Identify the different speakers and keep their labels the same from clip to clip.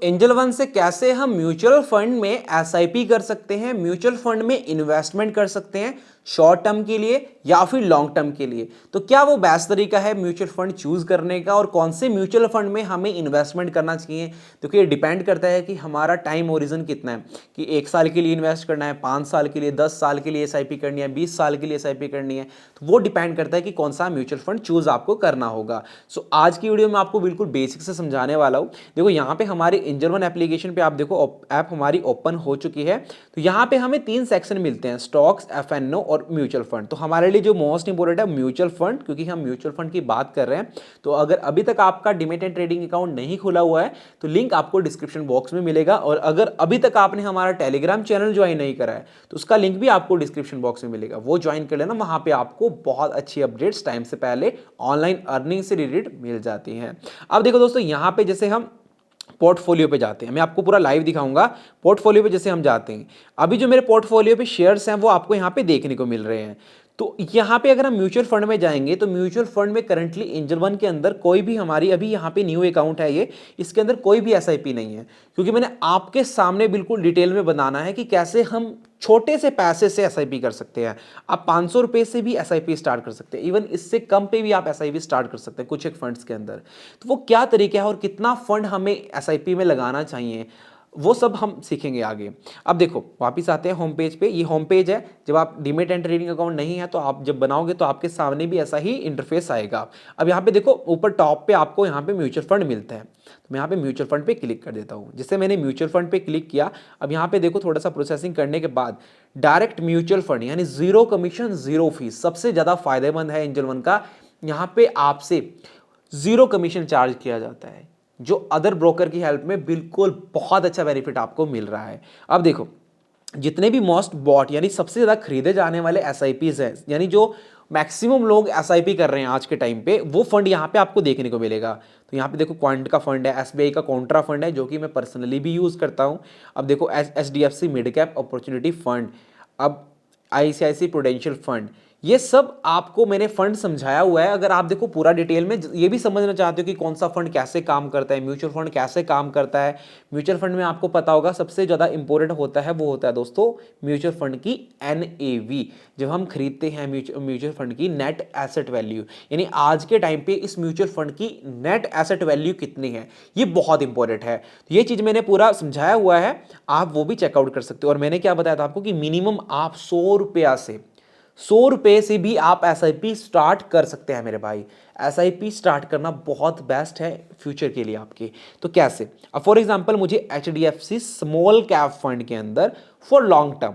Speaker 1: Angel one से कैसे हम म्यूचुअल फंड में एसआईपी कर सकते हैं, म्यूचुअल फंड में इन्वेस्टमेंट कर सकते हैं शॉर्ट टर्म के लिए या फिर लॉन्ग टर्म के लिए। तो क्या वो बेस्ट तरीका है म्यूचुअल फंड चूज करने का और कौन से म्यूचुअल फंड में हमें इन्वेस्टमेंट करना चाहिए। क्योंकि ये डिपेंड करता है कि हमारा टाइम ओरिजन कितना है, कि 1 साल के लिए इन्वेस्ट करना है, 5 साल के लिए, 10 साल के लिए एसआईपी करनी है, 20 साल के लिए एसआईपी करनी है। तो वो डिपेंड करता है कि कौन सा म्यूचुअल फंड चूज आपको करना होगा। आज की वीडियो में आपको बिल्कुल बेसिक से समझाने वाला हूँ। देखो यहाँ पे हमारे एंजल वन एप्लीकेशन पे आप देखो ऐप हमारी ओपन हो चुकी है। तो यहाँ पे हमें 3 सेक्शन मिलते हैं, स्टॉक्स, एफएनओ और म्यूचुअल फंड। तो हमारे लिए जो मोस्ट इंपोर्टेंट है म्यूचुअल फंड, क्योंकि हम म्यूचुअल फंड की बात कर रहे हैं। तो अगर अभी तक आपका डीमैट एंड ट्रेडिंग अकाउंट नहीं खुला हुआ है तो लिंक आपको डिस्क्रिप्शन बॉक्स में मिलेगा, और अगर अभी तक आपने हमारा टेलीग्राम चैनल ज्वाइन नहीं करा है तो उसका लिंक भी आपको डिस्क्रिप्शन बॉक्स में मिलेगा, वो ज्वाइन कर लेना। वहां पे आपको बहुत अच्छी अपडेट्स टाइम से पहले ऑनलाइन अर्निंग से रिलेटेड मिल जाती हैं। अब देखो दोस्तों, यहाँ पे जैसे हम पोर्टफोलियो पे जाते हैं, मैं आपको पूरा लाइव दिखाऊंगा। पोर्टफोलियो पे जैसे हम जाते हैं, अभी जो मेरे पोर्टफोलियो पे शेयर्स हैं वो आपको यहाँ पे देखने को मिल रहे हैं। तो यहाँ पे अगर हम म्यूचुअल फंड में जाएंगे तो म्यूचुअल फंड में करंटली एंजल वन के अंदर कोई भी हमारी अभी यहाँ पे न्यू अकाउंट है, ये इसके अंदर कोई भी एसआईपी नहीं है, क्योंकि मैंने आपके सामने बिल्कुल डिटेल में बताना है कि कैसे हम छोटे से पैसे से एसआईपी कर सकते हैं। आप 500 रुपए से भी एसआईपी स्टार्ट कर सकते हैं, इवन इससे कम पे भी आप एसआईपी स्टार्ट कर सकते हैं कुछ एक फंड्स के अंदर। तो वो क्या तरीका है और कितना फंड हमें एसआईपी में लगाना चाहिए, वो सब हम सीखेंगे आगे। अब देखो वापस आते हैं होम पेज पे। ये होम पेज है। जब आप डीमैट एंड ट्रेडिंग अकाउंट नहीं है तो आप जब बनाओगे तो आपके सामने भी ऐसा ही इंटरफेस आएगा। अब यहाँ पे देखो ऊपर टॉप पे आपको यहाँ पे म्यूचुअल फंड मिलता है, तो मैं यहाँ पे म्यूचुअल फंड पे क्लिक कर देता हूँ। जिससे मैंने म्यूचुअल फंड पे क्लिक किया, अब यहाँ पे देखो थोड़ा सा प्रोसेसिंग करने के बाद डायरेक्ट म्यूचुअल फंड यानी जीरो कमीशन जीरो फीस सबसे ज्यादा फायदेमंद है एंजल वन का। यहाँ पे आपसे जीरो कमीशन चार्ज किया जाता है, जो अदर ब्रोकर की हेल्प में बिल्कुल बहुत अच्छा बेनिफिट आपको मिल रहा है। अब देखो जितने भी मोस्ट बॉट यानी सबसे ज्यादा खरीदे जाने वाले एसआईपीज हैं, यानी जो मैक्सिमम लोग एसआईपी कर रहे हैं आज के टाइम पे, वो फंड यहाँ पे आपको देखने को मिलेगा। तो यहाँ पे देखो क्वांट का फंड है, एसबीआई का कॉन्ट्रा फंड है जो कि मैं पर्सनली भी यूज करता हूँ। अब देखो HDFC mid cap opportunity fund, अब आईसीआईसी प्रूडेंशियल फंड, ये सब आपको मैंने फंड समझाया हुआ है। अगर आप देखो पूरा डिटेल में ये भी समझना चाहते हो कि कौन सा फंड कैसे काम करता है, म्यूचुअल फंड कैसे काम करता है। म्यूचुअल फंड में आपको पता होगा सबसे ज़्यादा इंपॉर्टेंट होता है, वो होता है दोस्तों म्यूचुअल फंड की एनएवी। जब हम खरीदते हैं म्यूचुअल फंड की नेट एसेट वैल्यू, यानी आज के टाइम पे इस म्यूचुअल फंड की नेट एसेट वैल्यू कितनी है, ये बहुत इंपॉर्टेंट है। तो ये चीज़ मैंने पूरा समझाया हुआ है, आप वो भी चेकआउट कर सकते हो। और मैंने क्या बताया था आपको कि मिनिमम आप 100 रुपये से भी आप एसआईपी स्टार्ट कर सकते हैं मेरे भाई। एसआईपी स्टार्ट करना बहुत बेस्ट है फ्यूचर के लिए आपके। तो कैसे, अब फॉर एग्जांपल मुझे एचडीएफसी स्मॉल कैप फंड के अंदर फॉर लॉन्ग टर्म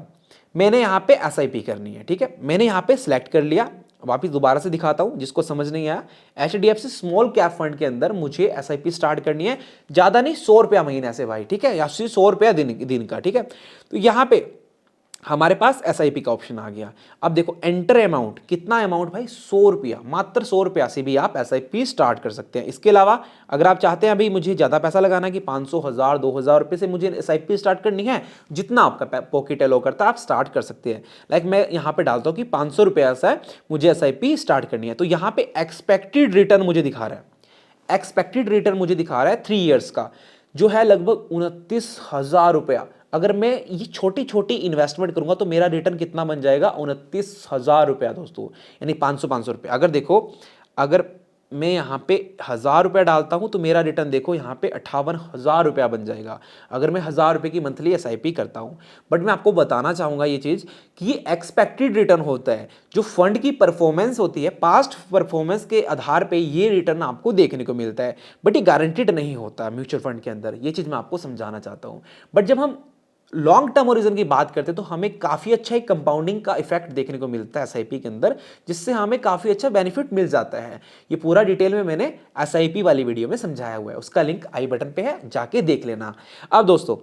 Speaker 1: मैंने यहाँ पे एसआईपी करनी है, ठीक है। मैंने यहाँ पे सिलेक्ट कर लिया, वापिस दोबारा से दिखाता हूँ जिसको समझ नहीं आया। एचडीएफसी स्मॉल कैप फंड के अंदर मुझे एसआईपी स्टार्ट करनी है, ज्यादा नहीं 100 रुपया महीने से भाई, ठीक है, या 100 रुपया दिन का, ठीक है। तो यहाँ पे हमारे पास एसआईपी का ऑप्शन आ गया। अब देखो एंटर अमाउंट, कितना अमाउंट भाई, 100 रुपया, मात्र 100 रुपया से भी आप एसआईपी स्टार्ट कर सकते हैं। इसके अलावा अगर आप चाहते हैं अभी मुझे ज्यादा पैसा लगाना कि 500, 1000, 2000 रुपये से मुझे एसआईपी स्टार्ट करनी है, जितना आपका पॉकेट अलो करता है आप स्टार्ट कर सकते हैं। लाइक मैं यहाँ पे डालता हूँ कि 500 रुपया ऐसा है, मुझे एसआईपी स्टार्ट करनी है। तो यहाँ पे एक्सपेक्टेड रिटर्न मुझे दिखा रहा है, एक्सपेक्टेड रिटर्न मुझे दिखा रहा है 3 ईयर्स का, जो है लगभग 29,000 रुपया। अगर मैं ये छोटी छोटी इन्वेस्टमेंट करूंगा तो मेरा रिटर्न कितना बन जाएगा, 29,000 रुपया दोस्तों, यानी 500 रुपये। अगर देखो, अगर मैं यहाँ पे 1000 रुपया डालता हूँ तो मेरा रिटर्न देखो यहाँ पे 58,000 रुपया बन जाएगा, अगर मैं 1000 रुपये की मंथली एसआईपी करता हूँ। बट मैं आपको बताना चाहूँगा ये चीज़ कि ये एक्सपेक्टेड रिटर्न होता है, जो फंड की परफॉर्मेंस होती है, पास्ट परफॉर्मेंस के आधार पे ये रिटर्न आपको देखने को मिलता है। बट ये गारंटीड नहीं होता म्यूचुअल फंड के अंदर, ये चीज़ मैं आपको समझाना चाहता हूँ। बट जब हम लॉन्ग टर्म ओरिजन की बात करते हैं तो हमें काफी अच्छा एक कंपाउंडिंग का इफेक्ट देखने को मिलता है एसआईपी के अंदर, जिससे हमें काफी अच्छा बेनिफिट मिल जाता है। ये पूरा डिटेल में मैंने एसआईपी वाली वीडियो में समझाया हुआ है, उसका लिंक आई बटन पे है, जाके देख लेना। अब दोस्तों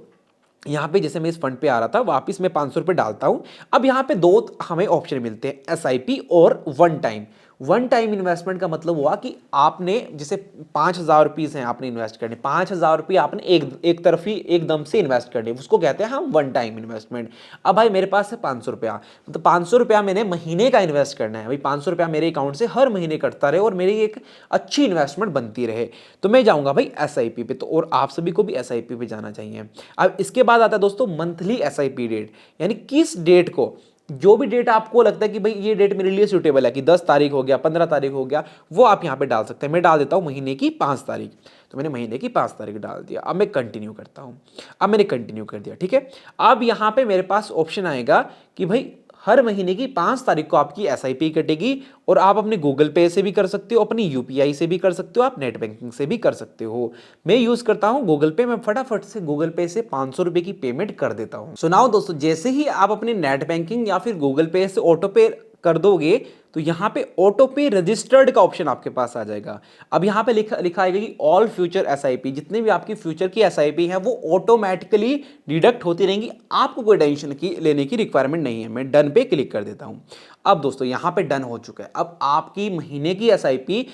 Speaker 1: यहाँ पे जैसे मैं इस फंड पे आ रहा था, वापस मैं 500 रुपये डालता हूँ। अब यहाँ पे दो हमें ऑप्शन मिलते हैं, एसआईपी और one time. One time investment का मतलब हुआ कि आपने जैसे 5,000 रुपीज़ हैं आपने इन्वेस्ट करने, 5,000 रुपये आपने एक तरफी एकदम से इन्वेस्ट करने, उसको कहते हैं हम वन टाइम इन्वेस्टमेंट। अब भाई मेरे पास है 500 रुपया, तो 500 रुपया मैंने महीने का इन्वेस्ट करना है। भाई 500 रुपया मेरे अकाउंट से हर महीने कटता रहे और मेरी एक अच्छी इन्वेस्टमेंट बनती रहे, तो मैं जाऊँगा भाई SIP पे। तो और आप सभी को भी SIP पे जाना चाहिए। अब इसके बाद आता है दोस्तों मंथली SIP डेट, यानी किस डेट को, जो भी डेट आपको लगता है कि भाई ये डेट मेरे लिए सूटेबल है, कि 10 तारीख हो गया, 15 तारीख हो गया, वो आप यहाँ पे डाल सकते हैं। मैं डाल देता हूँ महीने की 5 तारीख, तो मैंने महीने की 5 तारीख डाल दिया। अब मैं कंटिन्यू करता हूँ, अब मैंने कंटिन्यू कर दिया, ठीक है। अब यहाँ पे मेरे पास ऑप्शन आएगा कि भाई हर महीने की 5 तारीख को आपकी SIP कटेगी, और आप अपने गूगल पे से भी कर सकते हो, अपनी UPI से भी कर सकते हो, आप नेट बैंकिंग से भी कर सकते हो। मैं यूज करता हूं गूगल पे, मैं फटाफट से गूगल पे से 500 रुपए की पेमेंट कर देता हूं। सुनाओ दोस्तों, जैसे ही आप अपने नेट बैंकिंग या फिर गूगल पे से ऑटो पे कर दोगे, तो यहाँ पे ऑटो पे रजिस्टर्ड का ऑप्शन आपके पास आ जाएगा। अब यहाँ पे लिखा आएगा कि ऑल फ्यूचर SIP, जितने भी आपकी फ्यूचर की SIP है वो ऑटोमेटिकली डिडक्ट होती रहेंगी, आपको कोई टेंशन की लेने की रिक्वायरमेंट नहीं है। मैं डन पे क्लिक कर देता हूँ। अब दोस्तों यहाँ पे डन हो चुका है। अब आपकी महीने की SIP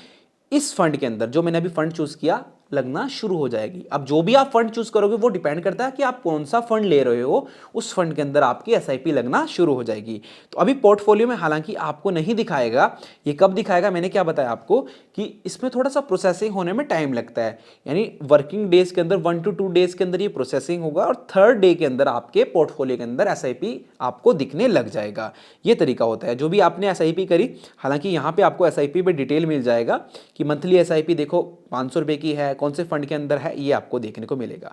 Speaker 1: इस फंड के अंदर, जो मैंने अभी फंड चूज किया, लगना शुरू हो जाएगी। अब जो भी आप फंड चूज करोगे वो डिपेंड करता है कि आप कौन सा फंड ले रहे हो, उस फंड के अंदर आपकी SIP लगना शुरू हो जाएगी। तो अभी पोर्टफोलियो में हालांकि आपको नहीं दिखाएगा, ये कब दिखाएगा, मैंने क्या बताया आपको कि इसमें थोड़ा सा प्रोसेसिंग होने में टाइम लगता है, यानी वर्किंग डेज के अंदर 1 to 2 डेज के अंदर ये प्रोसेसिंग होगा, और थर्ड डे के अंदर आपके पोर्टफोलियो के अंदर SIP आपको दिखने लग जाएगा। ये तरीका होता है जो भी आपने SIP करी। हालांकि यहाँ पे आपको SIP पे डिटेल मिल जाएगा कि मंथली SIP देखो 500 रुपए की है, कौन से फंड के अंदर है, ये आपको देखने को मिलेगा।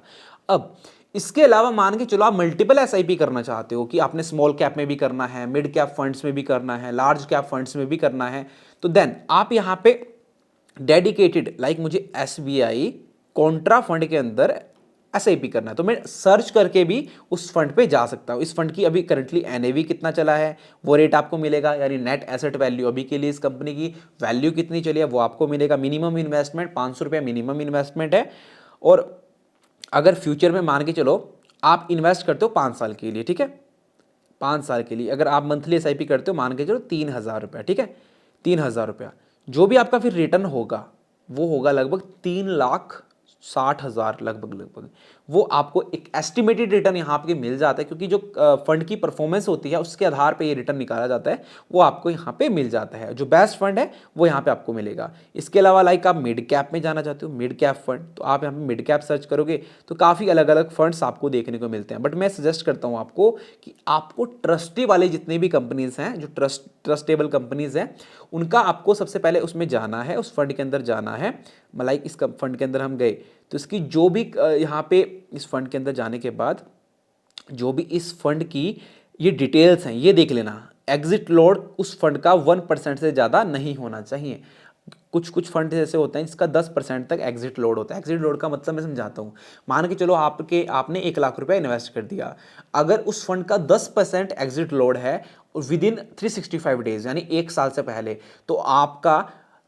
Speaker 1: अब इसके अलावा मान के चलो आप मल्टीपल SIP करना चाहते हो, कि आपने स्मॉल कैप में भी करना है, मिड कैप फंड्स में भी करना है, लार्ज कैप फंड्स में भी करना है, तो देन आप यहाँ पे डेडिकेटेड लाइक मुझे SBI कॉन्ट्रा फंड के अंदर SIP करना है, तो मैं सर्च करके भी उस फंड पे जा सकता हूँ। इस फंड की अभी करंटली NAV कितना चला है वो रेट आपको मिलेगा, यानी नेट एसेट वैल्यू अभी के लिए इस कंपनी की वैल्यू कितनी चली है वो आपको मिलेगा। मिनिमम इन्वेस्टमेंट 500 रुपया मिनिमम इन्वेस्टमेंट है, और अगर फ्यूचर में मान के चलो आप इन्वेस्ट करते हो 5 साल के लिए, ठीक है, 5 साल के लिए अगर आप मंथली SIP करते हो, मान के चलो 3,000 रुपया, ठीक है, 3,000 रुपया, जो भी आपका फिर रिटर्न होगा वो होगा लगभग 3,60,000 लगभग। वो आपको एक एस्टिमेटेड रिटर्न यहाँ पे मिल जाता है, क्योंकि जो फंड की परफॉर्मेंस होती है उसके आधार पे ये रिटर्न निकाला जाता है, वो आपको यहाँ पे मिल जाता है। जो बेस्ट फंड है वो यहाँ पे आपको मिलेगा। इसके अलावा लाइक आप मिड कैप में जाना चाहते हो, मिड कैप फंड, तो आप यहाँ पे मिड कैप सर्च करोगे तो काफ़ी अलग अलग फंड्स आपको देखने को मिलते हैं। बट मैं सजेस्ट करता हूँ आपको कि आपको ट्रस्टी वाले जितने भी कंपनीज हैं, जो ट्रस्टेबल कंपनीज हैं, उनका आपको सबसे पहले उसमें जाना है, उस फंड के अंदर जाना है। लाइक इस फंड के अंदर हम गए तो इसकी जो भी यहाँ पे इस फंड के अंदर जाने के बाद जो भी इस फंड की ये डिटेल्स हैं ये देख लेना। एग्जिट लोड उस फंड का 1% से ज़्यादा नहीं होना चाहिए। कुछ फंड ऐसे होते हैं जिसका 10% तक एग्जिट लोड होता है। एग्जिट लोड का मतलब मैं समझाता हूँ। मान के चलो आपने 1 लाख रुपया इन्वेस्ट कर दिया, अगर उस फंड का 10% एग्जिट लोड है विद इन 365 डेज यानी 1 साल से पहले, तो आपका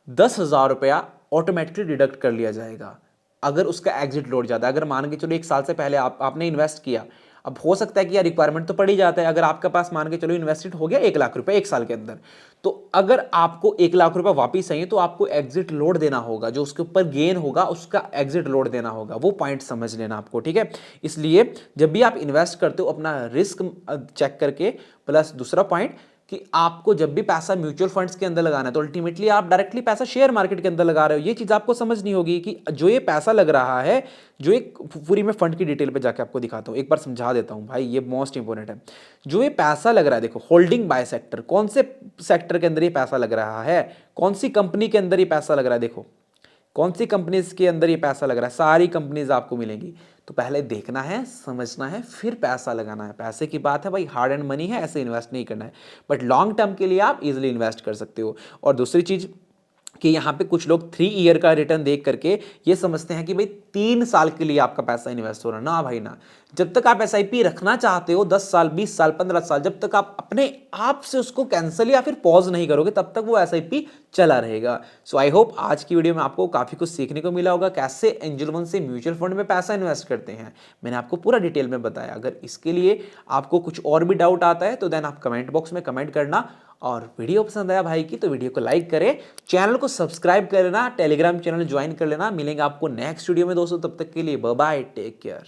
Speaker 1: 10,000 रुपया ऑटोमेटिकली डिडक्ट कर लिया जाएगा अगर उसका एग्जिट लोड ज़्यादा। अगर मान के चलो 1 साल से पहले आपने इन्वेस्ट किया, अब हो सकता है कि यार रिक्वायरमेंट तो पड़ ही जाता है, अगर आपके पास मान के चलो इन्वेस्टेड हो गया 1 लाख रुपए 1 साल के अंदर, तो अगर आपको 1 लाख रुपए वापिस चाहिए तो आपको एग्जिट लोड देना होगा, जो उसके ऊपर गेन होगा उसका एग्जिट लोड देना होगा। वो पॉइंट समझ लेना आपको, ठीक है। इसलिए जब भी आप इन्वेस्ट करते हो अपना रिस्क चेक करके, प्लस दूसरा पॉइंट कि आपको जब भी पैसा म्यूचुअल फंड्स के अंदर लगाना है तो अल्टीमेटली आप डायरेक्टली पैसा शेयर मार्केट के अंदर लगा रहे हो। ये चीज़ आपको समझनी होगी कि जो ये पैसा लग रहा है, जो एक पूरी मैं फंड की डिटेल पे जाके आपको दिखाता हूँ, एक बार समझा देता हूँ भाई, ये मोस्ट इंपॉर्टेंट है। जो ये पैसा लग रहा है, देखो होल्डिंग बाय सेक्टर, कौन से सेक्टर के अंदर ये पैसा लग रहा है, कौन सी कंपनी के अंदर ये पैसा लग रहा है, देखो कौन सी कंपनीज के अंदर ये पैसा लग रहा है, सारी कंपनीज आपको मिलेंगी। तो पहले देखना है, समझना है, फिर पैसा लगाना है। पैसे की बात है भाई, हार्ड एंड मनी है, ऐसे इन्वेस्ट नहीं करना है, बट लॉन्ग टर्म के लिए आप इजीली इन्वेस्ट कर सकते हो। और दूसरी चीज़ कि यहाँ पे कुछ लोग 3 ईयर का रिटर्न देख करके ये समझते हैं कि भाई 3 साल के लिए आपका पैसा इन्वेस्ट हो रहा है। ना भाई ना, जब तक आप SIP रखना चाहते हो 10 साल 20 साल 15 साल, जब तक आप अपने आप से उसको कैंसिल या फिर पॉज नहीं करोगे तब तक वो SIP चला रहेगा। सो आई होप आज की वीडियो में आपको काफ़ी कुछ सीखने को मिला होगा, कैसे एंजल वन से म्यूचुअल फंड में पैसा इन्वेस्ट करते हैं। मैंने आपको पूरा डिटेल में बताया। अगर इसके लिए आपको कुछ और भी डाउट आता है तो देन आप कमेंट बॉक्स में कमेंट करना, और वीडियो पसंद आया भाई की तो वीडियो को लाइक करें, चैनल को सब्सक्राइब कर लेना, टेलीग्राम चैनल ज्वाइन कर लेना। मिलेंगे आपको नेक्स्ट वीडियो में दोस्तों, तब तक के लिए बाय बाय, टेक केयर।